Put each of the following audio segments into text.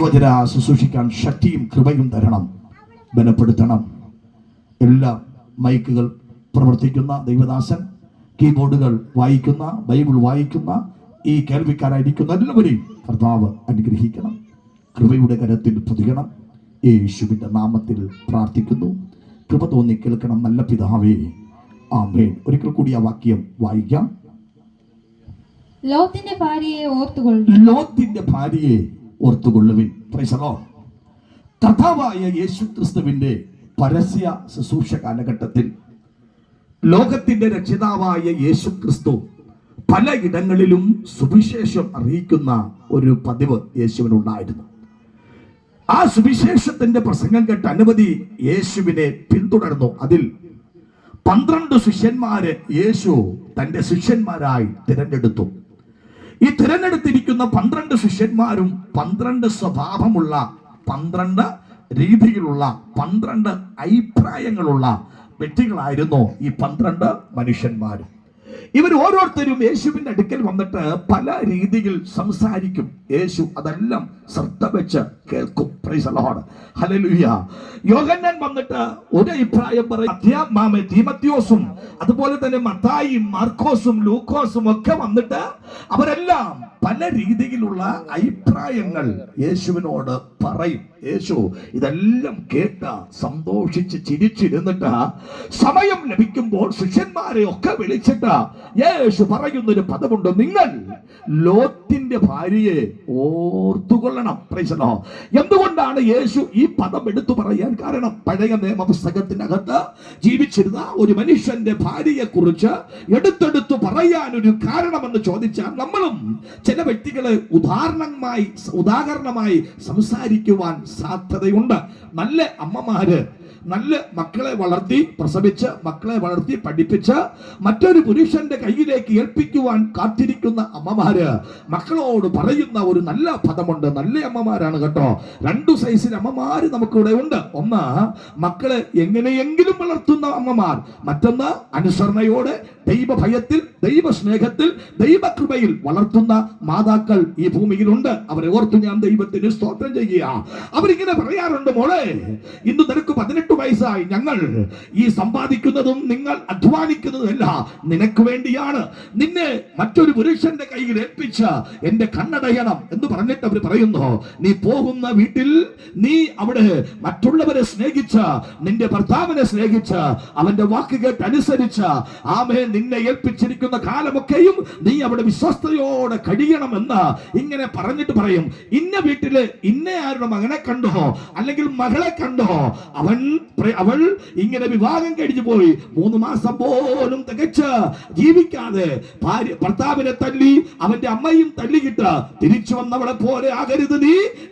യുവജന ശുശ്രൂഷിക്കാൻ ശക്തിയും കൃപയും തരണം, ബലപ്പെടുത്തണം. എല്ലാ മൈക്കുകൾ പ്രവർത്തിക്കുന്ന ദൈവദാസൻ, കീബോർഡുകൾ വായിക്കുന്ന, ബൈബിൾ വായിക്കുന്ന, ഈ കേൾവിക്കാരായിരിക്കുന്ന എല്ലാവരെയും കർത്താവ് അനുഗ്രഹിക്കണം, കൃപയുടെ കരത്തിൽ പൊതിയണം. യേശുവിൻ്റെ നാമത്തിൽ പ്രാർത്ഥിക്കുന്നു. കൃപ തോന്നി കേൾക്കണം നല്ല പിതാവേ, ആമേൻ. ഒരിക്കൽ കൂടി ആ വാക്യം വായിക്കാം. ലോത്തിന്റെ ഭാര്യയെ ഓർത്തുകൊള്ളുവിൻ. Price the Lord. കർത്താവായ യേശു ക്രിസ്തുവിന്റെ പരസ്യ ശുശ്രൂഷ കാലഘട്ടത്തിൽ ലോകത്തിന്റെ രക്ഷിതാവായ യേശു ക്രിസ്തു പലയിടങ്ങളിലും സുവിശേഷം അറിയിക്കുന്ന ഒരു പതിവ് യേശുവിനുണ്ടായിരുന്നു. ആ സുവിശേഷത്തിന്റെ പ്രസംഗം കേട്ട് അനവധി യേശുവിനെ പിന്തുടർന്നു. അതിൽ 12 ശിഷ്യന്മാരെ യേശു തന്റെ ശിഷ്യന്മാരായി തിരഞ്ഞെടുത്തു. ഈ തിരഞ്ഞെടുത്തിരിക്കുന്ന 12 ശിഷ്യന്മാരും 12 സ്വഭാവമുള്ള, 12 രീതിയിലുള്ള, 12 അഭിപ്രായങ്ങളുള്ള വ്യക്തികളായിരുന്നു ഈ 12 മനുഷ്യന്മാരും. ഇവർ ഓരോരുത്തരും യേശുവിന്റെ അടുക്കൽ വന്നിട്ട് പല രീതിയിൽ സംസാരിക്കും. യേശു അതെല്ലാം ശ്രദ്ധ വെച്ച് കേൾക്കും. Price the Lord. ഹല്ലേലൂയ. യോഹന്നാൻ വന്നിട്ട് ഒരു അഭിപ്രായം പറയും. തീമത്തിയോസും അതുപോലെ തന്നെ മത്തായിയും മാർക്കോസും ലൂക്കോസും ഒക്കെ വന്നിട്ട് അവരെല്ലാം പല രീതിയിലുള്ള അഭിപ്രായങ്ങൾ യേശുവിനോട് പറയും. യേശു ഇതെല്ലാം കേട്ട് സന്തോഷിച്ച് ചിരിച്ചിരുന്നിട്ട് സമയം ലഭിക്കുമ്പോൾ ശിഷ്യന്മാരെ ഒക്കെ വിളിച്ചിട്ട് യേശു പറയുന്നൊരു പദമുണ്ട്: നിങ്ങൾ ലോത്തിന്റെ ഭാര്യയെ ഓർത്തുകൊള്ളണം. Price the Lord. എന്തുകൊണ്ടാണ് യേശു ഈ പദം എടുത്തു പറയാൻ കാരണം? പഴയ നിയമ പുസ്തകത്തിനകത്ത് ജീവിച്ചിരുന്ന ഒരു മനുഷ്യന്റെ ഭാര്യയെ കുറിച്ച് എടുത്തെടുത്തു പറയാൻ ഒരു കാരണമെന്ന് ചോദിച്ചാൽ നമ്മളും ചില വ്യക്തികളെ ഉദാഹരണമായി സംസാരിക്കുവാൻ സാധ്യതയുണ്ട്. നല്ല അമ്മമാര് നല്ല മക്കളെ വളർത്തി, പ്രസവിച്ച് മക്കളെ വളർത്തി പഠിപ്പിച്ച് മറ്റൊരു പുരുഷന്റെ കയ്യിലേക്ക് ഏൽപ്പിക്കുവാൻ കാത്തിരിക്കുന്ന അമ്മമാര് മക്കളോട് പറയുന്ന ഒരു നല്ല പദമുണ്ട്. നല്ല അമ്മമാരാണ് കേട്ടോ. 2 സൈസിൽ അമ്മമാര് നമുക്കിവിടെ ഉണ്ട്. ഒന്ന് മക്കളെ എങ്ങനെയെങ്കിലും വളർത്തുന്ന അമ്മമാർ, മറ്റൊന്ന് അനുസരണയോടെ ദൈവഭയത്തിൽ, ദൈവസ്നേഹത്തിൽ, ദൈവകൃപയിൽ വളർത്തുന്ന മാതാക്കൾ ഈ ഭൂമിയിലുണ്ട്. അവരെ ഓർത്ത് ഞാൻ ദൈവത്തിന് സ്തോത്രം ചെയ്യുക. അവരിങ്ങനെ പറയാറുണ്ട്: മോളെ, ഇന്ന് നിനക്ക് 18 വയസ്സായി. ഞങ്ങൾ ഈ സമ്പാദിക്കുന്നതും നിങ്ങൾ അധ്വാനിക്കുന്നതുമല്ല നിനക്ക് വേണ്ടിയാണ്. നിന്നെ മറ്റൊരു പുരുഷന്റെ കയ്യിൽ ഏൽപ്പിച്ച് എന്റെ കണ്ണടയണം എന്ന് പറഞ്ഞിട്ട് അവർ പറയുന്നു: നീ പോകുന്ന വീട്ടിൽ നീ അവിടെ മറ്റുള്ളവരെ സ്നേഹിച്ച്, നിന്റെ ഭർത്താവിനെ സ്നേഹിച്ച്, അവന്റെ വാക്ക് കേട്ട് അനുസരിച്ച്, ആമേൻ, നിന്നെ ഏൽപ്പിച്ചിരിക്കുന്ന കാലമൊക്കെയും നീ അവിടെ വിശ്വസ്തയോടെ കഴിയണമെന്ന് ഇങ്ങനെ പറഞ്ഞിട്ട് പറയും. ഇന്ന വീട്ടില് ഇന്ന ആരുടെ മകനെ കണ്ടോ അല്ലെങ്കിൽ മകളെ കണ്ടോ, അവൾ ഇങ്ങനെ വിവാഹം കഴിച്ചു പോയി 3 മാസം പോലും തികച്ച് ജീവിക്കാതെ ഭർത്താവിനെ തല്ലി, അവന്റെ അമ്മയും തല്ലിയിട്ട് തിരിച്ചു വന്നവളെ പോലെ ആകരുത്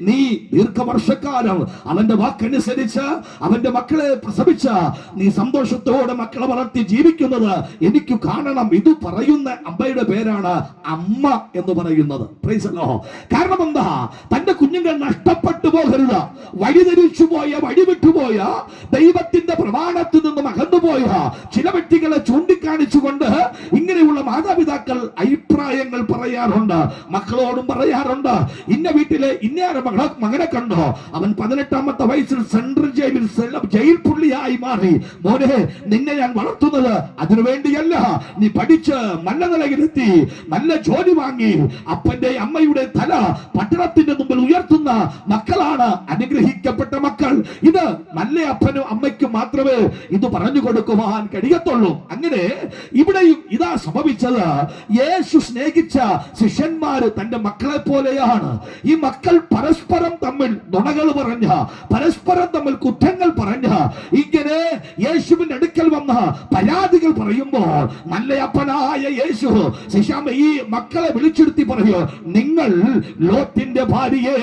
നീ ദീർഘവർഷക്കാലം അവന്റെ വാക്കനുസരിച്ച് അവന്റെ മക്കളെ പ്രസവിച്ച് നീ സന്തോഷത്തോടെ മക്കളെ വളർത്തി ജീവിക്കുന്നത് എനിക്ക് കാണണം. ഇത് പറയുന്ന അമ്മയുടെ പേരാണ് അമ്മ എന്ന് പറയുന്നത്. Price the Lord. കാരണം എന്താ? തന്റെ കുഞ്ഞുങ്ങൾ നഷ്ടപ്പെട്ടു പോകരുത്, വഴിതിരിച്ചു പോയ, വഴിവിട്ടുപോയ, ദൈവത്തിന്റെ പ്രമാണത്തിൽ നിന്നും അകന്നുപോയ ചില വ്യക്തികളെ ചൂണ്ടിക്കാണിച്ചുകൊണ്ട് ഇങ്ങനെയുള്ള മാതാപിതാക്കൾ അഭിപ്രായങ്ങൾ പറയാറുണ്ട്. മക്കളോടും പറയാറുണ്ട്: ഇന്ന വീട്ടിലെ ഇന്നയാരെ മകനെ കണ്ടോ, അവൻ 18ാമത്തെ വയസ്സിൽ സെൻട്രൽ ജയിൽ പുള്ളിയായി മാറി. മോനെ, നിന്നെ ഞാൻ വളർത്തുന്നത് അതിനുവേണ്ടിയല്ല. നീ പഠിച്ച് നല്ല നിലയിലെത്തി, നല്ല ജോലി വാങ്ങി, അപ്പന്റെ അമ്മയുടെ തല പട്ടണത്തിന്റെ മുമ്പിൽ ഉയർത്തുന്ന മക്കളാണ് അനുഗ്രഹിക്കപ്പെട്ട മക്കൾ. ഇത് നല്ല അപ്പനും അമ്മയ്ക്കും മാത്രമേ ഇത് പറഞ്ഞു കൊടുക്കുവാൻ കഴിയത്തുള്ളൂ. അങ്ങനെ ഇവിടെയും ഇതാ സംഭവിച്ചത്. യേശു സ്നേഹിച്ച ശിഷ്യന്മാര് തന്റെ മക്കളെ പോലെയാണ്. ഈ മക്കൾ പരസ്പരം തമ്മിൽ നുണകൾ പറഞ്ഞ, പരസ്പരം തമ്മിൽ കുറ്റങ്ങൾ പറഞ്ഞ, ഇങ്ങനെ യേശുവിന്റെ അടുക്കൽ വന്ന പരാതികൾ പറയുമ്പോൾ നല്ല അപ്പനായ യേശു ഈ മക്കളെ വിളിച്ചെടുത്തി പറയോ: നിങ്ങൾ ലോത്തിന്റെ ഭാര്യയെ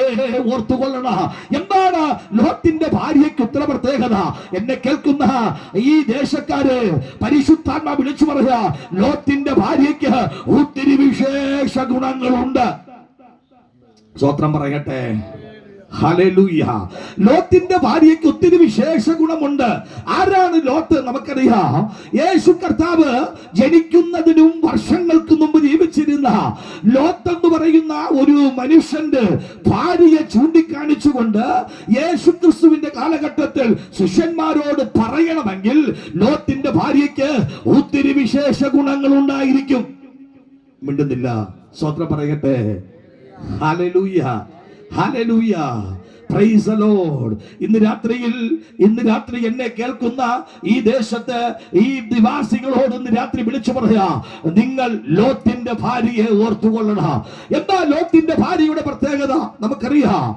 ഓർത്തുകൊള്ളണം. എന്താണ് ലോത്തിന്റെ ഭാര്യയ്ക്ക് ഉത്തര പ്രത്യേകത? എന്നെ കേൾക്കുന്ന ഈ ദേശക്കാര് പരിശുദ്ധാത്മാ വിളിച്ചു പറയാ: ലോത്തിന്റെ ഭാര്യയ്ക്ക് ഒത്തിരി വിശേഷ ഗുണങ്ങളുണ്ട്. സ്വത്രം പറയട്ടെ. ഹല്ലേലൂയ. ലോത്തിന്റെ ഭാര്യയ്ക്ക് ഒത്തിരി വിശേഷ ഗുണമുണ്ട്. ആരാണ് ലോത്ത്? നമുക്കറിയാം, യേശു കർത്താവ് ജനിക്കുന്നതിനും വർഷങ്ങൾക്ക് മുമ്പ് ജീവിച്ചിരുന്ന ലോത്ത് എന്ന് പറയുന്ന ഒരു മനുഷ്യന്റെ ഭാര്യയെ ചൂണ്ടിക്കാണിച്ചുകൊണ്ട് യേശു ക്രിസ്തുവിന്റെ കാലഘട്ടത്തിൽ ശിഷ്യന്മാരോട് പറയണമെങ്കിൽ ലോത്തിന്റെ ഭാര്യയ്ക്ക് ഒത്തിരി വിശേഷ ഗുണങ്ങൾ ഉണ്ടായിരിക്കും. മിണ്ടുന്നില്ല. സ്വത്രം പറയട്ടെ. Hallelujah, hallelujah, praise the Lord. ഇന്ന് രാത്രി എന്നെ കേൾക്കുന്ന ഈ ദേശത്ത് ഈ നിവാസികളോട് ഇന്ന് രാത്രി വിളിച്ചു പറയാ, നിങ്ങൾ ലോത്തിന്റെ ഭാര്യയെ ഓർത്തുകൊള്ളണം. എന്താ ലോത്തിന്റെ ഭാര്യയുടെ പ്രത്യേകത? നമുക്കറിയാം,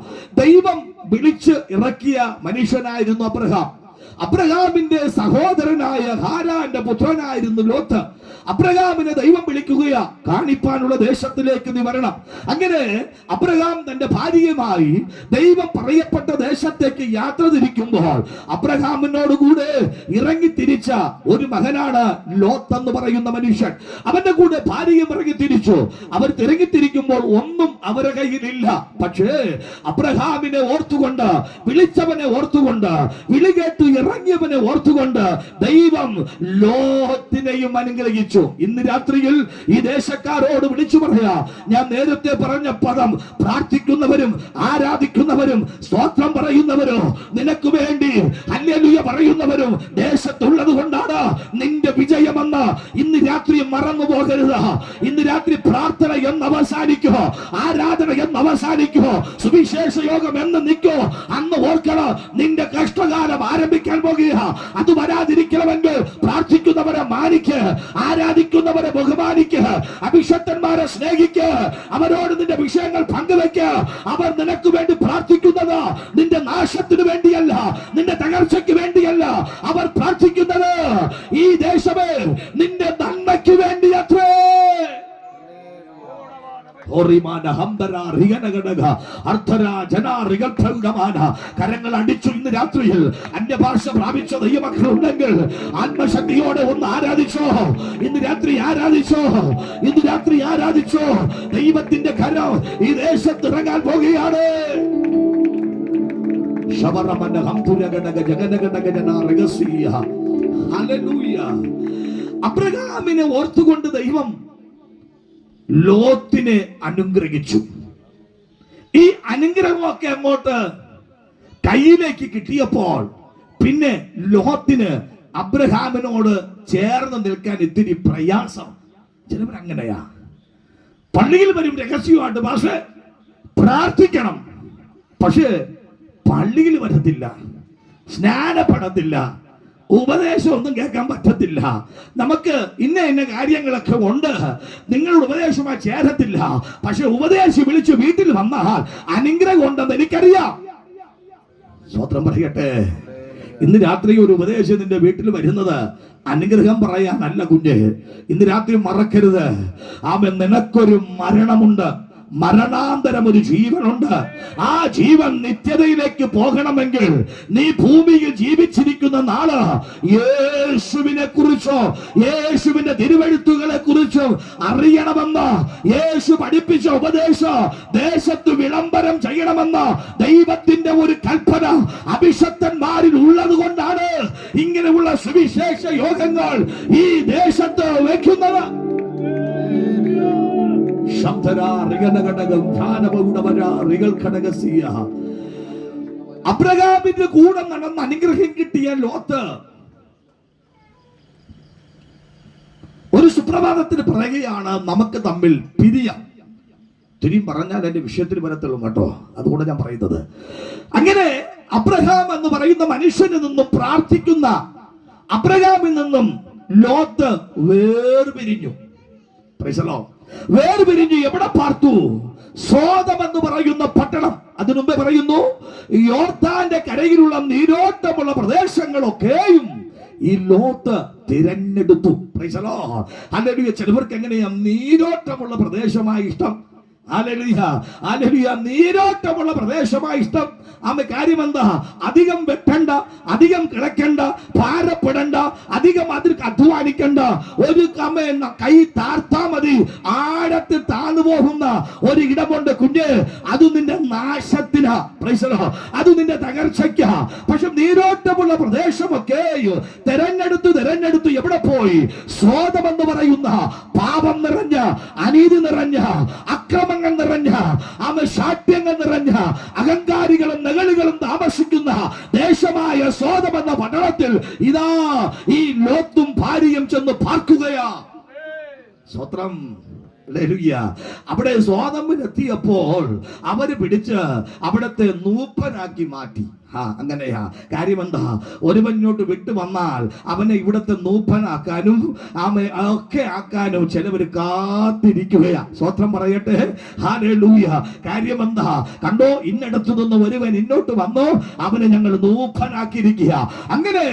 ദൈവം വിളിച്ച് ഇറക്കിയ മനുഷ്യനായിരുന്നു അബ്രഹാം. അബ്രഹാമിന്റെ സഹോദരനായ ഹാരാന്റെ പുത്രനായിരുന്നു ലോത്ത്. അബ്രഹാമിനെ ദൈവം വിളിക്കുകയാ, കാണിപ്പാനുള്ള ദേശത്തിലേക്ക് നീ വരണം. അങ്ങനെ അബ്രഹാം തന്റെ ഭാര്യയുമായി ദൈവം പറയപ്പെട്ട ദേശത്തേക്ക് യാത്ര തിരിക്കുമ്പോൾ അബ്രഹാമിനോട് കൂടെ ഇറങ്ങി തിരിച്ച ഒരു മകനാണ് ലോത്ത് എന്ന് പറയുന്ന മനുഷ്യൻ. അവന്റെ കൂടെ ഭാര്യയും ഇറങ്ങി തിരിച്ചു. അവർ ഇറങ്ങിത്തിരിക്കുമ്പോൾ ഒന്നും അവരുടെ കയ്യിലില്ല. പക്ഷേ അബ്രഹാമിനെ ഓർത്തുകൊണ്ട്, വിളിച്ചവനെ ഓർത്തുകൊണ്ട്, വിളി കേട്ടു ഇറങ്ങിയവനെ ഓർത്തുകൊണ്ട് ദൈവം ലോത്തിനെയും അനുഗ്രഹിച്ചു. ഇന്ന് രാത്രിയിൽ ഈ ദേശക്കാരോട് വിളിച്ചു പറയാ, ഞാൻ നേരത്തെ പറഞ്ഞ പദം, പ്രാർത്ഥിക്കുന്നവരും ആരാധിക്കുന്നവരും സ്തോത്രം പറയുന്നവരും നിനക്ക് വേണ്ടി ഹല്ലേലൂയ പറയുന്നവരും ദേശത്തുള്ളത് കൊണ്ടാണ് നിന്റെ വിജയമെന്ന് ഇന്ന് രാത്രി മറന്നു പോകരുത്. ഇന്ന് രാത്രി പ്രാർത്ഥന എന്ന് അവസാനിക്കോ, ആരാധന എന്ന് അവസാനിക്കോ, സുവിശേഷ യോഗം എന്ന് നിൽക്കോ, അന്ന് ഓർക്കണം നിന്റെ കഷ്ടകാലം ആരംഭിക്കാൻ പോകുക. അത് വരാതിരിക്കണമെങ്കിൽ പ്രാർത്ഥിക്കുന്നവരെ മാനിക്ക്, ആരാധിക്കുന്നവരെ ബഹുമാനിക്ക്, അഭിഷക്തന്മാരെ സ്നേഹിക്ക്, അവരോട് നിന്റെ വിഷയങ്ങൾ പങ്കുവെക്ക്. അവർ നിനക്ക് വേണ്ടി പ്രാർത്ഥിക്കുന്നത് നിന്റെ നാശത്തിന് വേണ്ടിയല്ല, നിന്റെ തകർച്ചയ്ക്ക് വേണ്ടിയല്ല. അവർ പ്രാർത്ഥിക്കുന്നത് ഈ ദേശമേ നിന്റെ നന്മയ്ക്ക് വേണ്ടിയത്രേ. കരങ്ങൾ അടിച്ചു. ഇന്ന് രാത്രിയിൽ അന്യഭാഷ പ്രാപിച്ച ദൈവമക്കളുണ്ടെങ്കിൽ ആത്മശക്തിയോടെ ഒന്ന് ആരാധിച്ചോ. ഇന്ന് രാത്രി ആരാധിച്ചോ. ഇന്ന് രാത്രി ആരാധിച്ചോ. ദൈവത്തിന്റെ കരം ഈ ദേശത്ത് ഇറങ്ങാൻ പോകുകയാണ്. അബ്രഹാമിനെ ഓർത്തുകൊണ്ട് ദൈവം ലോത്തിനെ അനുഗ്രഹിച്ചു. ഈ അനുഗ്രഹമൊക്കെ അങ്ങോട്ട് കയ്യിലേക്ക് കിട്ടിയപ്പോൾ പിന്നെ ലോത്തിന് അബ്രഹാമിനോട് ചേർന്ന് നിൽക്കാൻ ഇത്തിരി പ്രയാസം. ചിലവരങ്ങനെയാ, പള്ളിയിൽ വരും രഹസ്യമായിട്ട്, പക്ഷേ പ്രാർത്ഥിക്കണം, പക്ഷേ പള്ളിയിൽ വരത്തില്ല, സ്നാനപ്പെടത്തില്ല, ഉപദേശം ഒന്നും കേൾക്കാൻ പറ്റത്തില്ല. നമുക്ക് ഇന്ന കാര്യങ്ങളൊക്കെ ഉണ്ട്, നിങ്ങളുടെ ഉപദേശമായി ചേരത്തില്ല. പക്ഷെ ഉപദേശി വിളിച്ചു വീട്ടിൽ വന്നാൽ അനുഗ്രഹം ഉണ്ടെന്ന് എനിക്കറിയാം. സ്വത്രം പറയട്ടെ. ഇന്ന് രാത്രി ഒരു ഉപദേശം നിന്റെ വീട്ടിൽ വരുന്നത് അനുഗ്രഹം പറയാനല്ല കുഞ്ഞ്. ഇന്ന് രാത്രി മറക്കരുത്, ആമേൻ, നിനക്കൊരു മരണമുണ്ട്, മരണാന്തരം ഒരു ജീവനുണ്ട്. ആ ജീവൻ നിത്യതയിലേക്ക് പോകണമെങ്കിൽ നീ ഭൂമിയിൽ ജീവിച്ചിരിക്കുന്ന നാള് യേശുവിനെ കുറിച്ചോ യേശുവിന്റെ തിരുവെഴുത്തുകളെ കുറിച്ചോ അറിയണമെന്ന് യേശു പഠിപ്പിച്ച ഉപദേശം ദേശത്ത് വിളംബരം ചെയ്യണമെന്ന് ദൈവത്തിന്റെ ഒരു കൽപ്പന അഭിഷക്തന്മാരിൽ ഉള്ളത് കൊണ്ടാണ് ഇങ്ങനെയുള്ള സുവിശേഷ യോഗങ്ങൾ ഈ ദേശത്ത് വെക്കുന്നത്. അബ്രഹാമിന്റെ കൂടെ നടന്ന് അനുഗ്രഹം കിട്ടിയ ലോത്ത് ഒരു സുപ്രഭാതത്തിന് പറയുകയാണ്, നമുക്ക് തമ്മിൽ പിരിയാം. തിരിയും പറഞ്ഞാൽ എന്റെ വിഷയത്തിൽ വരത്തുള്ളൂ കേട്ടോ, അതുകൊണ്ട് ഞാൻ പറയുന്നത്. അങ്ങനെ അബ്രഹാം എന്ന് പറയുന്ന മനുഷ്യനിൽ നിന്നും, പ്രാർത്ഥിക്കുന്ന അബ്രഹാമിൽ നിന്നും ലോത്ത് വേർപിരിഞ്ഞു. വേർപിരിഞ്ഞു. എവിടെ പാർത്തു? സോദം എന്ന് പറയുന്ന പട്ടണം. അതിനുമ്പേ പറയുന്നു, യോർദാന്റെ കരയിലുള്ള നീരോട്ടമുള്ള പ്രദേശങ്ങളൊക്കെയും ഈ ലോത്ത് തിരഞ്ഞെടുത്തു. ഹല്ലേലൂയ. ചിലവർക്ക് എങ്ങനെയാ നീരോട്ടമുള്ള പ്രദേശമായി ഇഷ്ടം. Hallelujah, hallelujah. നീരോട്ടമുള്ള പ്രദേശമായി ഇഷ്ടം. കാര്യം എന്താ? അധികം വെട്ടണ്ട, അധികം കിടക്കണ്ട, ഭാരപ്പെടണ്ട, അധികം അതിർക്ക് അധ്വാനിക്കണ്ട. ഒരു കൈ താർത്താ മതി. ആഴത്തിൽ താന്നു പോകുന്ന ഒരു ഇടമുണ്ട് കുഞ്ഞ്, അത് നിന്റെ നാശത്തിനാ, അത് നിന്റെ തകർച്ചയ്ക്കാ. പക്ഷെ നീരോട്ടമുള്ള പ്രദേശമൊക്കെ തെരഞ്ഞെടുത്ത് എവിടെ പോയി? സ്വതം എന്ന് പറയുന്ന പാപം നിറഞ്ഞ, അനീതി നിറഞ്ഞ, അക്രമങ്ങൾ നിറഞ്ഞ, ശാഠ്യങ്ങൾ നിറഞ്ഞ, അഹങ്കാരികളും നെകളികളും താമസിക്കുന്ന ദേശമായ സ്വതം എന്ന പട്ടണത്തിൽ ഇതാ ഈ ലോത്തും ഭാര്യയും ചെന്ന് പാർക്കുകയാ. സ്വത്രം. അവിടെ സ്വതമിലെത്തിയപ്പോൾ അവര് പിടിച്ച് അവിടത്തെ നൂപ്പനാക്കി മാറ്റി. അങ്ങനെയാ. കാര്യം എന്താ? ഒരുവനോട്ട് വിട്ടു വന്നാൽ അവനെ ഇവിടത്തെ നൂപ്പനാക്കാനും ഒക്കെ ആക്കാനും ചിലവര് കാത്തിരിക്കുകയാ. സ്വത്രം പറയട്ടെ. ഹല്ലേലൂയ. കാര്യം എന്താ? കണ്ടോ, ഇന്നടത്തു നിന്ന് ഒരുവൻ ഇന്നോട്ട് വന്നോ, അവനെ ഞങ്ങൾ നൂപ്പനാക്കിയിരിക്കുക. അങ്ങനെ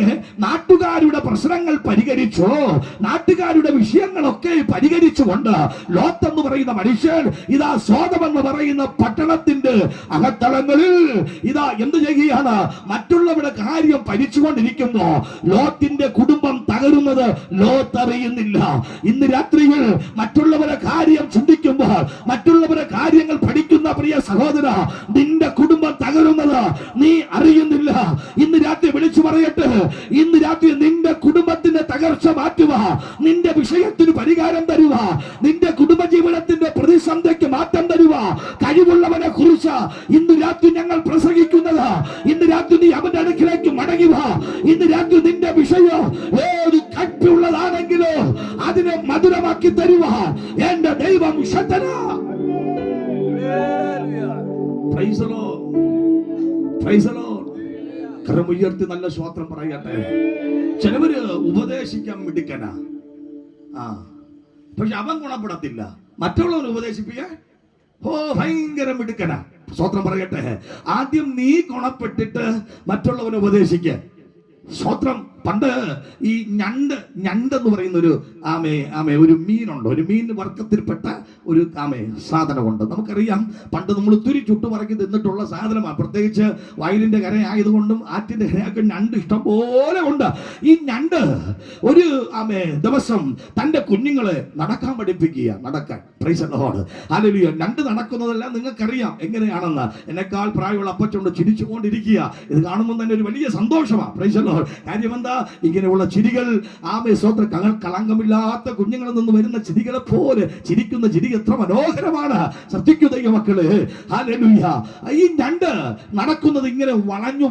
നാട്ടുകാരുടെ പ്രശ്നങ്ങൾ പരിഹരിച്ചോ, നാട്ടുകാരുടെ വിഷയങ്ങളൊക്കെ പരിഹരിച്ചുകൊണ്ട് ലോത്ത് എന്ന് പറയുന്ന മനുഷ്യൻ ഇതാ സ്വതം എന്ന് പറയുന്ന പട്ടണത്തിന്റെ അകത്തളങ്ങളിൽ ഇതാ എന്ത് ചെയ്യുകയാണ്? മറ്റുള്ളവരുടെ കാര്യം ഭരിച്ചുകൊണ്ടിരിക്കുന്നു. ലോത്തിന്റെ കുടുംബം തകരുന്നത് ലോത്ത് അറിയുന്നില്ല. ഇന്ന് രാത്രിയിൽ മറ്റുള്ളവരുടെ കാര്യം ചിന്തിക്കുമ്പോൾ, മറ്റുള്ളവരുടെ കാര്യങ്ങൾ പഠിക്കുന്ന പ്രിയ സഹോദര, നിന്റെ കുടുംബം തകരുന്നത് നീ അറിയുന്നില്ല. ഇന്ന് രാത്രി വിളിച്ചു പറയട്ടെ, ഇന്ന് രാത്രി നിന്റെ കുടുംബത്തിന്റെ തകർച്ച മാറ്റുക, നിന്റെ വിഷയത്തിന് പരിഹാരം തരുക, നിന്റെ കുടുംബജീവിതത്തിന്റെ പ്രതിസന്ധിക്ക് മാറ്റം തരുക കഴിവുള്ളവനെ കുറിച്ച് ഇന്ന് രാത്രി ഞങ്ങൾ പ്രസംഗിക്കുന്നത്. ഇന്ന് രാത്രി നീ അവന്റെ അടുക്കിലേക്ക് മടങ്ങുക. ഇന്ന് രാത്രി നിന്റെ വിഷയം ഏത് കട്ടിയുള്ളതാണെങ്കിലോ അതിനെ മധുരമാക്കി തരുക എന്റെ ദൈവം ശക്തനാ. കരമുയർത്തി നല്ല സ്വത്രം പറയട്ടെ. ചിലവര് ഉപദേശിക്കാൻ മിടുക്കനാ, പക്ഷെ അവൻ ഗുണപ്പെടത്തില്ല. മറ്റുള്ളവർ ഉപദേശിപ്പിക്കാൻ ഭയങ്കര മിടുക്കനാ. സ്വത്രം പറയട്ടെ. ആദ്യം നീ ഗുണപ്പെട്ടിട്ട് മറ്റുള്ളവനെ ഉപദേശിക്ക. സ്വത്രം. പണ്ട് ഈ ഞണ്ട് എന്ന് പറയുന്ന ഒരു മീനുണ്ട്. ഒരു മീൻ വർഗത്തിൽപ്പെട്ട ഒരു സാധനമുണ്ട്. നമുക്കറിയാം, പണ്ട് നമ്മൾ ഒത്തിരി ചുട്ടുപറക്കി തിന്നിട്ടുള്ള സാധനമാണ്. പ്രത്യേകിച്ച് വയലിന്റെ കരയായതുകൊണ്ടും ആറ്റിന്റെ കരയൊക്കെ ഞണ്ട് ഇഷ്ടം പോലെ ഉണ്ട്. ഈ ഞണ്ട് ഒരു ദിവസം തന്റെ കുഞ്ഞുങ്ങളെ നടക്കാൻ പഠിപ്പിക്കുക. നടക്കാൻ. Price the Lord. ഹല്ലേലൂയ. ഞണ്ട് നടക്കുന്നതെല്ലാം നിങ്ങൾക്കറിയാം എങ്ങനെയാണെന്ന്. എന്നെക്കാൾ പ്രായമുള്ള അപ്പച്ചോണ്ട് ചിരിച്ചുകൊണ്ടിരിക്കുക. ഇത് കാണുമ്പോൾ തന്നെ ഒരു വലിയ സന്തോഷമാണ്. Price the Lord. കാര്യം എന്താ? ഇങ്ങനെയുള്ള ചിരികൾ കളങ്കമില്ലാത്ത കുഞ്ഞുങ്ങളിൽ നിന്ന് വരുന്ന ചിരികളെ പോലെ ചിരിക്കുന്ന ചിരി എത്ര മനോഹരമാണ്. ശ്രദ്ധിക്കൂ ദൈവ മക്കള്. ഹല്ലേലൂയ. ഈ ഞണ്ട് നടക്കുന്നത് ഇങ്ങനെ വളഞ്ഞ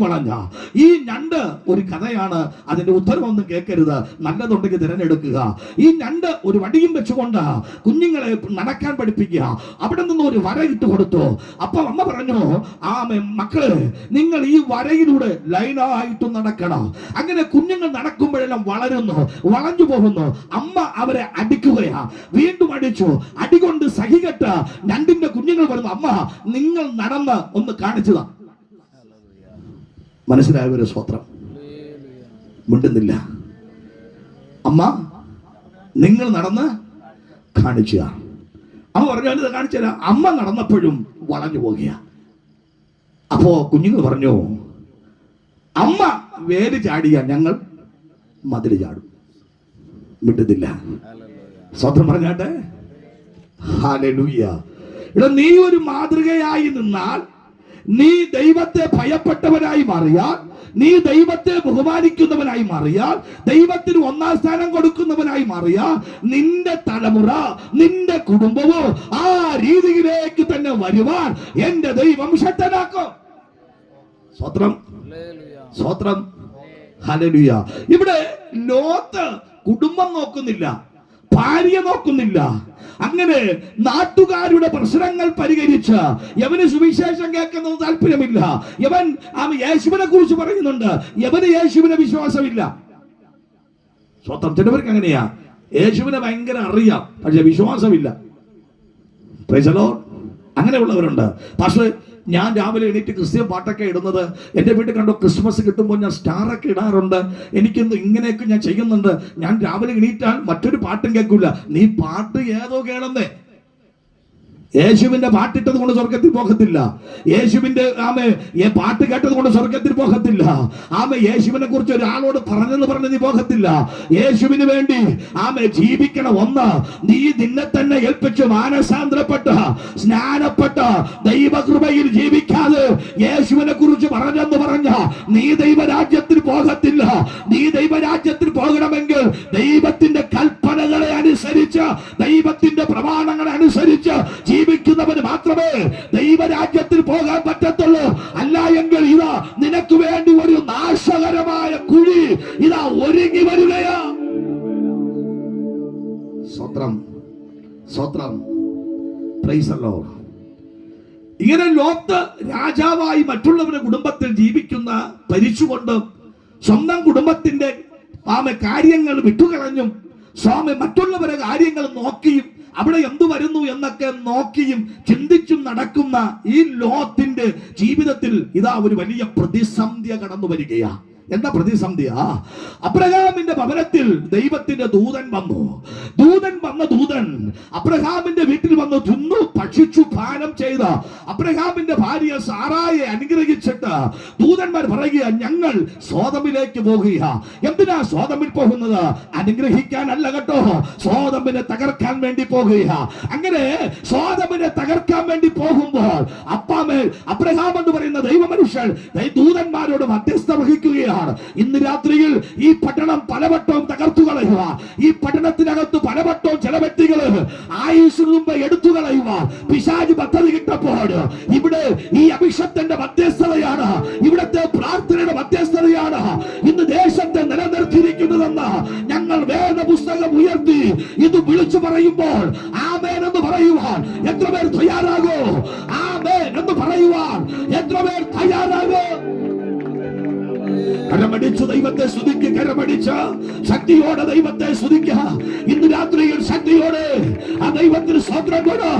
ഈ ഞണ്ട് ഒരു കഥയാണ്. അതിന്റെ ഉത്തരവൊന്നും കേൾക്കരുത്. നല്ലതുണ്ടെങ്കിൽ തിരഞ്ഞെടുക്കുക. ഈ ഞണ്ട് ഒരു വടിയും വെച്ചുകൊണ്ട് കുഞ്ഞുങ്ങളെ നടക്കാൻ പഠിപ്പിക്കുക. അവിടെ നിന്ന് ഒരു വര ഇട്ട് കൊടുത്തു. അപ്പൊ അമ്മ പറഞ്ഞു, മക്കള് നിങ്ങൾ ഈ വരയിലൂടെ ലൈനായിട്ട് നടക്കണം. അങ്ങനെ കുഞ്ഞുങ്ങൾ നടക്കുമ്പോഴെല്ലാം വളഞ്ഞു പോകുന്നു. അമ്മ അവരെ അടിക്കുകയാ. വീണ്ടും അടിച്ചു. അടികൊണ്ട് സഹികെട്ട ഞണ്ടിന്റെ കുഞ്ഞുങ്ങൾ പറഞ്ഞു, അമ്മ നിങ്ങൾ നടന്ന് ഒന്ന് കാണിച്ചതാ. മനസ്സിലായവര് സ്വത്രം മിണ്ടുന്നില്ല. അമ്മ നിങ്ങൾ നടന്ന് കാണിച്ച. അമ്മ പറഞ്ഞു കാണിച്ചാൽ അമ്മ നടന്നപ്പോഴും വളഞ്ഞു പോകുക. അപ്പോ കുഞ്ഞുങ്ങൾ പറഞ്ഞു, അമ്മ വേര് ചാടിയ ഞങ്ങൾ മതില് ചാടും. മിണ്ടുന്നില്ല. സ്വന്തം പറഞ്ഞാട്ടെ. ഹല്ലേലൂയ. ഇവിടെ നീ ഒരു മാതൃകയായി നിന്നാൽ, നീ ദൈവത്തെ ഭയപ്പെട്ടവനായി മാറിയാൽ, നീ ദൈവത്തെ ബഹുമാനിക്കുന്നവനായി മാറിയാൽ, ദൈവത്തിന് ഒന്നാം സ്ഥാനം കൊടുക്കുന്നവനായി മാറിയാൽ, നിന്റെ തലമുറ, നിന്റെ കുടുംബവും ആ രീതിയിലേക്ക് തന്നെ വരുവാൻ എന്റെ ദൈവം ശക്തനാക്കും. സ്വത്രം. സ്വത്രം. ഹല്ലേലൂയ. ഇവിടെ ലോത്ത് കുടുംബം നോക്കുന്നില്ല, ഭാര്യ നോക്കുന്നില്ല. അങ്ങനെ നാട്ടുകാരുടെ പ്രശ്നങ്ങൾ പരിഹരിച്ച് യവന് സുവിശേഷം കേൾക്കുന്നത് താല്പര്യമില്ല. യവൻ യേശുവിനെ കുറിച്ച് പറയുന്നുണ്ട്, യവന് യേശുവിനെ വിശ്വാസമില്ല. സ്വന്തം ചിലവർക്ക് അങ്ങനെയാ. യേശുവിനെ ഭയങ്കര അറിയാം, പക്ഷെ വിശ്വാസമില്ല. Praise the Lord. അങ്ങനെയുള്ളവരുണ്ട്. പക്ഷേ ഞാൻ രാവിലെ എണീറ്റ് ക്രിസ്ത്യൻ പാട്ടൊക്കെ ഇടുന്നത്, എൻ്റെ വീട്ടിൽ കണ്ടോ ക്രിസ്മസ് കിട്ടുമ്പോൾ ഞാൻ സ്റ്റാറൊക്കെ ഇടാറുണ്ട്. എനിക്കൊന്ന് ഇങ്ങനെയൊക്കെ ഞാൻ ചെയ്യുന്നുണ്ട്. ഞാൻ രാവിലെ എണീറ്റാൽ മറ്റൊരു പാട്ടും കേൾക്കൂല. നീ പാട്ട് ഏതോ കേളുന്നേ. യേശുവിന്റെ പാട്ടിട്ടത് കൊണ്ട് സ്വർഗത്തിൽ പോകത്തില്ല. യേശുവിന്റെ പാട്ട് കേട്ടത് കൊണ്ട് സ്വർഗത്തിൽ പോകത്തില്ല. യേശുവിനെ കുറിച്ച് ഒരാളോട് പറഞ്ഞത് നീ പോകത്തില്ല. യേശുവിന് വേണ്ടി ജീവിക്കണം. ഒന്ന്, നീ നിന്നെ തന്നെ ഏൽപ്പിച്ച് മാനസാന്തരപ്പെട്ട സ്നാനപ്പെട്ട ദൈവകൃപയിൽ ജീവിക്കാതെ യേശുവിനെ കുറിച്ച് പറഞ്ഞെന്ന് പറഞ്ഞ നീ ദൈവരാജ്യത്തിൽ പോകത്തില്ല. നീ ദൈവരാജ്യത്തിൽ പോകണമെങ്കിൽ ദൈവത്തിന്റെ കൽപ്പനകളെ അനുസരിച്ച്, ദൈവത്തിന്റെ പ്രമാണങ്ങളെ അനുസരിച്ച് ജീവിക്കുന്നവന് മാത്രമേ ദൈവരാജ്യത്തിൽ പോകാൻ പറ്റത്തുള്ളൂ. അല്ല എങ്കിൽ ഇതാ നിനക്ക് വേണ്ടി ഒരു നാശകരമായ കുഴി ഇതാ ഒരുങ്ങി വരികയാ. സ്വത്രം സ്വത്രം. Price the Lord. ഇങ്ങനെ ലോത്ത് രാജാവായി മറ്റുള്ളവരുടെ കുടുംബത്തിൽ ജീവിക്കുന്ന ഭരിച്ചുകൊണ്ട് സ്വന്തം കുടുംബത്തിന്റെ കാര്യങ്ങൾ വിട്ടുകളഞ്ഞും മറ്റുള്ളവരുടെ കാര്യങ്ങൾ നോക്കിയും അവിടെ എന്തു വരുന്നു എന്നൊക്കെ നോക്കിയും ചിന്തിച്ചും നടക്കുന്ന ഈ ലോത്തിന്റെ ജീവിതത്തിൽ ഇതാ ഒരു വലിയ പ്രതിസന്ധി കടന്നു വരികയാ. എന്താ പ്രതിസന്ധിയാ? അബ്രഹാമിന്റെ ഭവനത്തിൽ ദൈവത്തിന്റെ ദൂതൻ വന്നു. ദൂതൻ അബ്രഹാമിന്റെ വീട്ടിൽ വന്നു തിന്നു ഭക്ഷിച്ചു പാനം ചെയ്ത അബ്രഹാമിന്റെ ഭാര്യ സാറായെ അനുഗ്രഹിച്ചിട്ട് ദൂതന്മാർ പറയുക, ഞങ്ങൾ സോതമിലേക്ക് പോകുക. എന്തിനാ സോതമിൽ പോകുന്നത്? അനുഗ്രഹിക്കാനല്ല കേട്ടോ, സോതമിനെ തകർക്കാൻ വേണ്ടി പോകുക. അങ്ങനെ സോതമിനെ തകർക്കാൻ വേണ്ടി പോകുമ്പോൾ അബ്രഹാം എന്ന് പറയുന്ന ദൈവമനുഷ്യൻ ദൂതന്മാരോട് മധ്യസ്ഥ വഹിക്കുകയാണ്. ഇന്ന് രാത്രിയിൽ ഈ പട്ടണം പലവട്ടവും തകർത്തു കളയുക. ഈ പട്ടണത്തിനകത്ത് പലവട്ടവും ചില വ്യക്തികൾ ആയുസ്സിന് മുമ്പ് എടുത്തു കളയുക. പിശാച് പദ്ധതി കിട്ടപ്പോൾ ഇവിടെ ഈ അഭിഷക്തന്റെ മധ്യസ്ഥതയാണ്, ഇവിടത്തെ പ്രാർത്ഥനയുടെ മധ്യസ്ഥതയാണ് ഇന്ന് ദേശത്തെ നിലനിർത്തിയിരിക്കുന്നതെന്ന് ഞങ്ങൾ വേദപുസ്തകം ഉയർത്തി ഇത് വിളിച്ചു പറയുമ്പോൾ ആമേൻ എന്ന് പറയുവാൻ എത്ര പേർ തയ്യാറാകോ? ആമേൻ എന്ന് പറയുവാൻ എത്ര പേർ തയ്യാറാകോ? കരമടിച്ചു ദൈവത്തെ സ്തുതിക്ക്, കരമടിച്ച ശക്തിയോടെ ദൈവത്തെ സ്തുതിക്കുക. ഇന്ന് രാത്രിയിൽ ശക്തിയോടെ ആ ദൈവത്തിന് സ്തോത്രം കൊടു.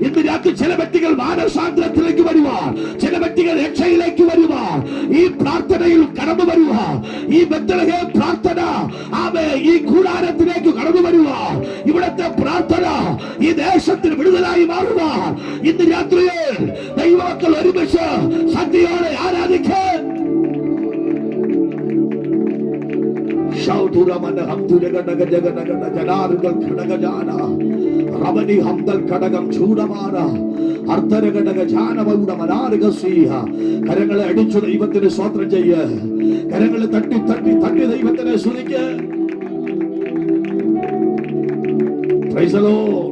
ഇന്ന് രാത്രി ചില വ്യക്തികൾ മാനസാന്തരത്തിലേക്ക് വരുവാൻ, ചില വ്യക്തികൾ രക്ഷയിലേക്ക് വരുവാൻ, ഈ പ്രാർത്ഥനയിൽ കടന്നു വരുവാൻ, ഈ ബെത്ലഹേം പ്രാർത്ഥന ഈ കൂടാരത്തിലേക്ക് കടന്നു വരുവാൻ, ഇവിടത്തെ പ്രാർത്ഥന ഈ ദേശത്തിന് വിടുതലായി മാറുവാൻ ഇന്ന് രാത്രിയിൽ ദൈവമക്കൾ ഒരുമിച്ച് ശക്തിയോടെ ആരാധിക്കാൻ കരങ്ങളെ അടിച്ചു ദൈവത്തിന് സ്തോത്രം ചെയ്യ്. കരങ്ങളെ തട്ടി തട്ടി തട്ടി ദൈവത്തിനെ സ്തുതിക്ക്. Praise the Lord.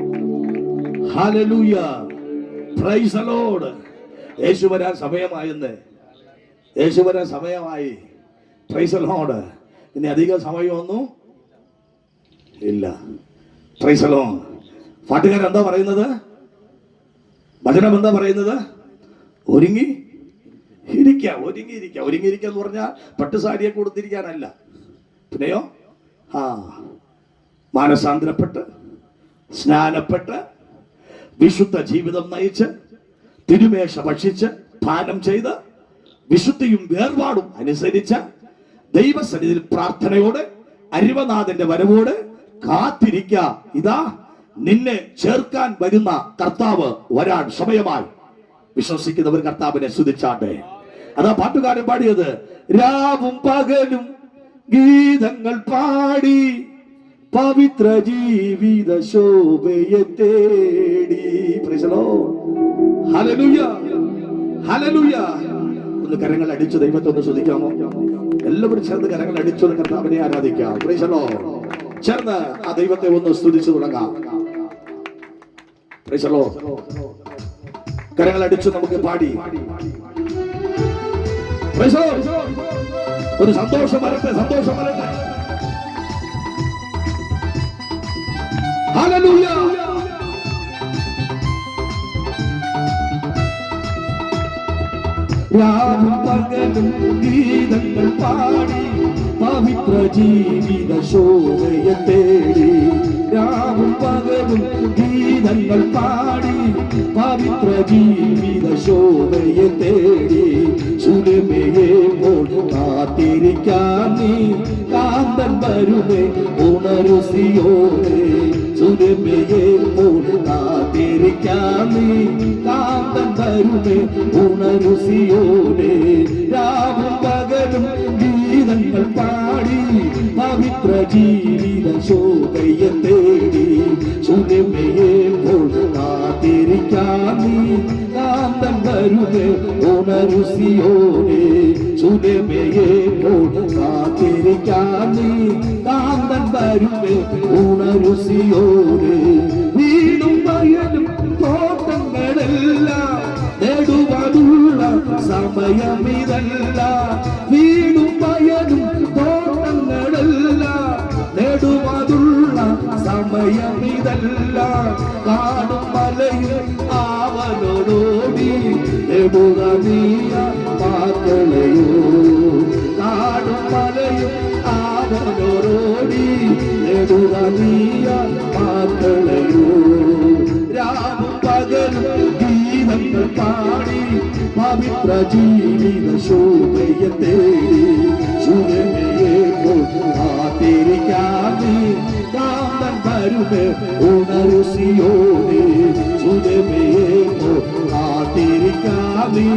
Hallelujah. Praise the Lord. യേശു വരാൻ സമയമായെന്ന്, യേശു വരാൻ സമയമായി. Praise the Lord. ഇനി അധികം സമയമൊന്നും ഇല്ല. Praise the Lord. പാട്ടുകാരൻ എന്താ പറയുന്നത്? വചനം എന്താ പറയുന്നത്? ഒരുങ്ങിയിരിക്കുക എന്ന് പറഞ്ഞാൽ പട്ടുസാരിയെ കൊടുത്തിരിക്കാനല്ല. പിന്നെയോ മാനസാന്തരപ്പെട്ട് സ്നാനപ്പെട്ട് വിശുദ്ധ ജീവിതം നയിച്ച് തിരുമേശ ഭക്ഷിച്ച് പാനം ചെയ്ത് വിശുദ്ധിയും വേർപാടും അനുസരിച്ച് ദൈവസന്നിധിയിൽ പ്രാർത്ഥനയോടെ അരിവനാഥന്റെ വരവോട് കാത്തിരിക്ക. ഇതാ നിന്നെ ചേർക്കാൻ വരുന്ന കർത്താവ് വരാൻ സമയമായി. വിശ്വസിക്കുന്നവർ കർത്താവിനെ സ്തുതിച്ചാട്ടെ. അതാ പാട്ടുകാരൻ പാടിയത്. രാവും പകലും ഗീതങ്ങൾ പാടി പവിത്ര ജീവിത ശോഭയെ തേടി. Price the Lord. Hallelujah. Hallelujah. ഒന്ന് കരങ്ങൾ അടിച്ചു ദൈവത്തെ ഒന്ന് സ്തുതിക്കാമോ? എല്ലാവരും ചേർന്ന് കരങ്ങൾ അടിച്ചു കർത്താവിനെ ആരാധിക്കാം. Price the Lord. ചേർന്ന് ആ ദൈവത്തെ ഒന്ന് സ്തുതിച്ചു തുടങ്ങാം. Price the Lord. കരങ്ങൾ അടിച്ചു നമുക്ക് പാടി. Price the Lord. ഒരു സന്തോഷം വരട്ടെ, സന്തോഷം വരട്ടെ. ഹല്ലേലൂയ. രാവും പകലും ഗീതങ്ങൾ പാടി പവിത്ര ജീവിത ശോഭയെ തേടി. രാവും പകലും ഗീതങ്ങൾ പാടി പവിത്ര ജീവിത ശോഭയെ തേടി. സുരമയെ പോൽ കാത്തിരിക്കാൻ നീ കാന്തൻ വരുമേ ഉണരു സിയോനേ. സുരമയെ പോൽ കാത്തിരിക്കാം നീ കാന്തൻ വരുമേ. ഉണരു സിയോനേ, രാവും പകലും ഗീതങ്ങൾ പാടി പവിത്ര ജീവിത ശോഭയെ തേടി സുരമയേപ്പോൾ കാത്തിരിക്കാം നീ കാന്തൻ വരുമേ. ഉണരു സിയോനേ, സുരമയേപ്പോൾ കാത്തിരിക്കാം നീ കാന്തൻ വരുമേ. ഉണരു സിയോനേ, വീടും വയലും തോട്ടങ്ങളെല്ലാം നേടുവാനുള്ള സമയമിതല്ല. വീടും വയലും തോട്ടങ്ങളെല്ലാം നേടുവാനുള്ള സമയമിതല്ല. കാണും മലയും അവനോടോടി നേടുക നീയ മക്കളെയോ. കാണും മലയും അവനോടോടി നേടുക നീയ മക്കളെയോ. രാവും പകലും ഗീതങ്ങൾ പാടി പവിത്ര ജീവിത ശോഭയെ തേടി സുരമയേപ്പോൾ കാത്തിരിക്കാം നീ കാന്തൻ വരുമേ. ഉണരു സിയോനേ, സുരമയേപ്പോൾ കാത്തിരിക്കാം നീ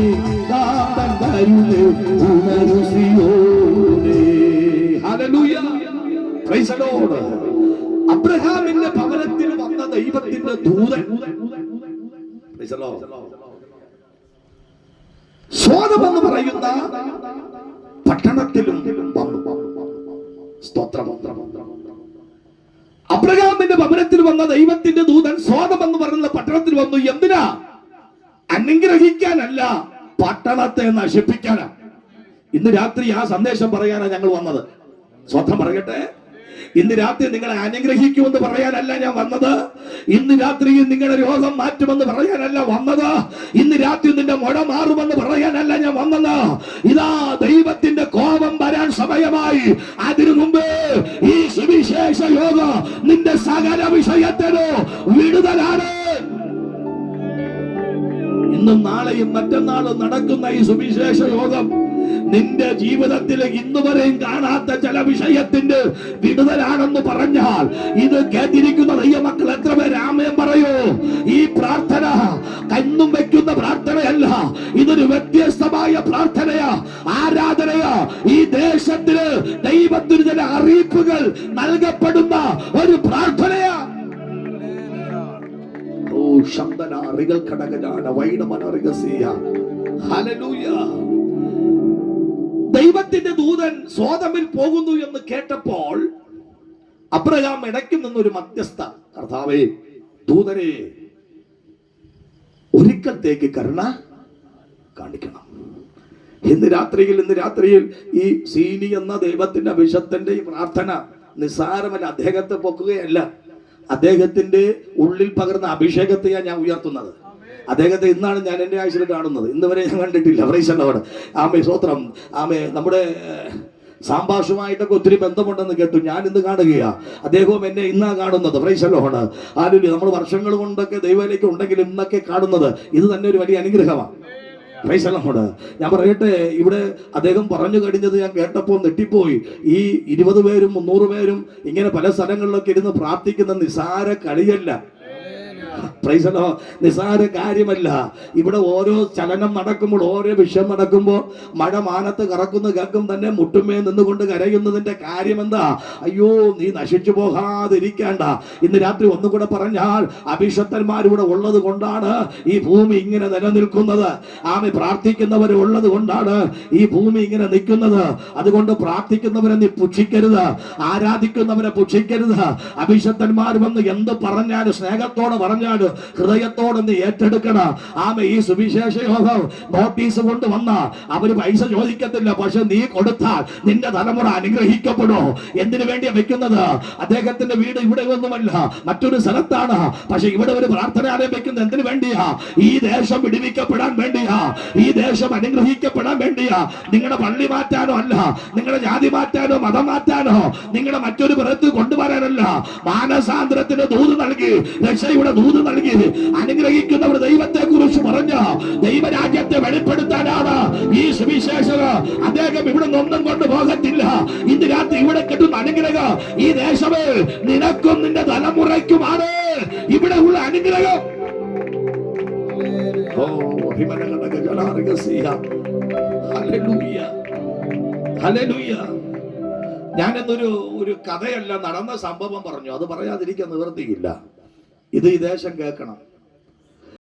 കാന്തൻ വരുമേ. ഉണരു സിയോനേ. Hallelujah, praise the Lord. അബ്രഹാമിന്റെ ഭവനത്തിൽ വന്ന ദൈവത്തിന്റെ ദൂതൻ സോദം എന്ന് പറയുന്ന പട്ടണത്തിലും വന്നു. സ്തോത്രം. അബ്രഹാമിന്റെ ഭവനത്തിൽ വന്ന ദൈവത്തിന്റെ ദൂതൻ സോദം എന്ന് പറയുന്ന പട്ടണത്തിൽ വന്നു. എന്തിനാ? അനുഗ്രഹിക്കാനല്ല, പട്ടണത്തെ നശിപ്പിക്കാനാ. ഇന്ന് രാത്രി ആ സന്ദേശം പറയാനാണ് ഞങ്ങൾ വന്നത്. സ്വന്തം പറയട്ടെ, ഇന്ന് രാത്രി നിങ്ങളെ അനുഗ്രഹിക്കുമെന്ന് പറയാനല്ല ഞാൻ വന്നത്. ഇന്ന് രാത്രി നിങ്ങളുടെ രോഗം മാറ്റുമെന്ന് പറയാനല്ല വന്നത്. ഇന്ന് രാത്രി നിന്റെ മുട മാറുമെന്ന് പറയാനല്ല ഞാൻ വന്നത്. ഇതാ ദൈവത്തിന്റെ കോപം വരാൻ സമയമായി. അതിനു മുമ്പ് ഈ സുവിശേഷ യോഗം നിന്റെ സകല വിഷയത്തിനോ വിടുതലാണ്. ഇന്നും നാളെയും മറ്റന്നാളും നടക്കുന്ന ഈ സുവിശേഷ യോഗം നിന്റെ ജീവിതത്തിൽ ഇന്നുവരെയും കാണാത്ത ചില വിഷയത്തിന്റെ വിടുതലാണെന്ന് പറഞ്ഞാൽ ഇത് കേട്ടിരിക്കുന്ന ദൈവമക്കൾ എത്ര പേര് ആമേൻ പറയൂ? ഈ പ്രാർത്ഥന കണ്ണും വെക്കുന്ന പ്രാർത്ഥനയല്ല, ഇതൊരു വ്യത്യസ്തമായ പ്രാർത്ഥനയാ, ആരാധനയാ. ഈ ദേശത്തിന് ദൈവത്തിന് ചില അറിയിപ്പുകൾ നൽകപ്പെടുന്ന ഒരു പ്രാർത്ഥനയാ. ദൈവത്തിന്റെ ദൂതൻ സോദമിൽ പോകുന്നു എന്ന് കേട്ടപ്പോൾ അബ്രഹാം ഇടയ്ക്ക് നിന്നൊരു മധ്യസ്ഥ, കർത്താവേ, ദൂതനെ ഒരിക്കലത്തേക്ക് കരുണ കാണിക്കണം. ഇന്ന് രാത്രിയിൽ ഈ സീനി എന്ന ദൈവത്തിന്റെ അഭിഷത്തിന്റെ ഈ പ്രാർത്ഥന നിസ്സാരമല്ല. അദ്ദേഹത്തെ പൊക്കുകയല്ല, അദ്ദേഹത്തിന്റെ ഉള്ളിൽ പകർന്ന അഭിഷേകത്തെയാണ് ഞാൻ ഉയർത്തുന്നത്. അദ്ദേഹത്തെ ഇന്നാണ് ഞാൻ എൻ്റെ ആഴ്ചയിൽ കാണുന്നത്. ഇന്ന് വരെ ഞാൻ കണ്ടിട്ടില്ല. Price the Lord. ആമേ, സ്തോത്രം. ആമേ, നമ്മുടെ സാംഭാഷുമായിട്ടൊക്കെ ഒത്തിരി ബന്ധമുണ്ടെന്ന് കേട്ടു. ഞാൻ ഇന്ന് കാണുകയാ, അദ്ദേഹവും എന്നെ ഇന്നാ കാണുന്നത്. Price the Lord. ഹല്ലേലൂയ. നമ്മൾ വർഷങ്ങൾ കൊണ്ടൊക്കെ ദൈവത്തിലേക്ക് ഉണ്ടെങ്കിലും ഇന്നൊക്കെ കാണുന്നത് ഇത് തന്നെ ഒരു വലിയ അനുഗ്രഹമാണ്. Price the Lord. ഞാൻ പറയട്ടെ, ഇവിടെ അദ്ദേഹം പറഞ്ഞു കഴിഞ്ഞത് ഞാൻ കേട്ടപ്പോൾ നെട്ടിപ്പോയി. ഈ 20 പേരും 300 പേരും ഇങ്ങനെ പല സ്ഥലങ്ങളിലൊക്കെ ഇരുന്ന് പ്രാർത്ഥിക്കുന്ന നിസാര കളിയല്ല. Praise the Lord. നിസാര കാര്യമല്ല. ഇവിടെ ഓരോ ചലനം നടക്കുമ്പോൾ, ഓരോ വിഷയം നടക്കുമ്പോൾ മഴ മാനത്ത് കറക്കുന്ന കേൾക്കും തന്നെ മുട്ടുമേ നിന്നുകൊണ്ട് കരയുന്നതിന്റെ കാര്യം എന്താ? അയ്യോ, നീ നശിച്ചു പോകാതിരിക്കേണ്ട. ഇന്ന് രാത്രി ഒന്നും കൂടെ പറഞ്ഞാൽ, അഭിഷക്തന്മാരിവിടെ ഉള്ളത് കൊണ്ടാണ് ഈ ഭൂമി ഇങ്ങനെ നിലനിൽക്കുന്നത്. ആമേ, പ്രാർത്ഥിക്കുന്നവർ ഉള്ളത് കൊണ്ടാണ് ഈ ഭൂമി ഇങ്ങനെ നിൽക്കുന്നത്. അതുകൊണ്ട് പ്രാർത്ഥിക്കുന്നവരെ നീ പുച്ഛിക്കരുത്, ആരാധിക്കുന്നവരെ പുച്ഛിക്കരുത്. അഭിഷക്തന്മാർ വന്ന് എന്ത് പറഞ്ഞാലും, സ്നേഹത്തോടെ പറഞ്ഞാലും, ഹൃദയത്തോടെ നീ ഏറ്റെടുക്കണം. ആമേ, ഈ സുവിശേഷ യോഗം നോട്ടീസ് കൊണ്ട് വന്ന അവര് പൈസ ചോദിക്കത്തില്ല, പക്ഷെ നീ കൊടുത്താൽ നിന്റെ തലമുറ അനുഗ്രഹിക്കപ്പെടോ. എന്തിനു വേണ്ടിയാ വെക്കുന്നത്? അദ്ദേഹത്തിന്റെ വീട് ഇവിടെ ഒന്നുമല്ല, മറ്റൊരു സ്ഥലത്താണ്. പക്ഷെ ഇവിടെ ഒരു പ്രാർത്ഥനാലയം വെക്കുന്നത് എന്തിനു വേണ്ടിയാ? ഈ ദേശം വിടുവിക്കപ്പെടാൻ വേണ്ടിയാ, ഈ ദേശം അനുഗ്രഹിക്കപ്പെടാൻ വേണ്ടിയാ. നിങ്ങളുടെ പള്ളി മാറ്റാനോ അല്ല, നിങ്ങളുടെ ജാതി മാറ്റാനോ മതം മാറ്റാനോ, നിങ്ങളുടെ മറ്റൊരു പുറത്ത് കൊണ്ടുവരാനല്ല. മാനസാന്തരത്തിന് ദൂത് നൽകി, രക്ഷയുടെ ദൂത് നൽകി അനുഗ്രഹിക്കുന്നവർ ദൈവത്തെ കുറിച്ച് പറഞ്ഞ ദൈവരാജ്യത്തെ വെളിപ്പെടുത്താനാണ് ഈ സുവിശേഷക അദ്ദേഹം ഇവിടെ നിന്നൊന്നും കൊണ്ട് പോകത്തില്ല. ഇന്ന് രാത്രി ഇവിടെ കിട്ടുന്ന അനുഗ്രഹം ഈ ദേശമേ നിനക്കും നിന്റെ തലമുറയ്ക്കുമാണ് ഇവിടെ ഉള്ള അനുഗ്രഹം. ഞാനെന്നൊരു കഥയല്ല, നടന്ന സംഭവം പറഞ്ഞു. അത് പറയാതിരിക്കാൻ നിവൃത്തിയില്ല. ഇത് ഈ ദേശം കേൾക്കണം.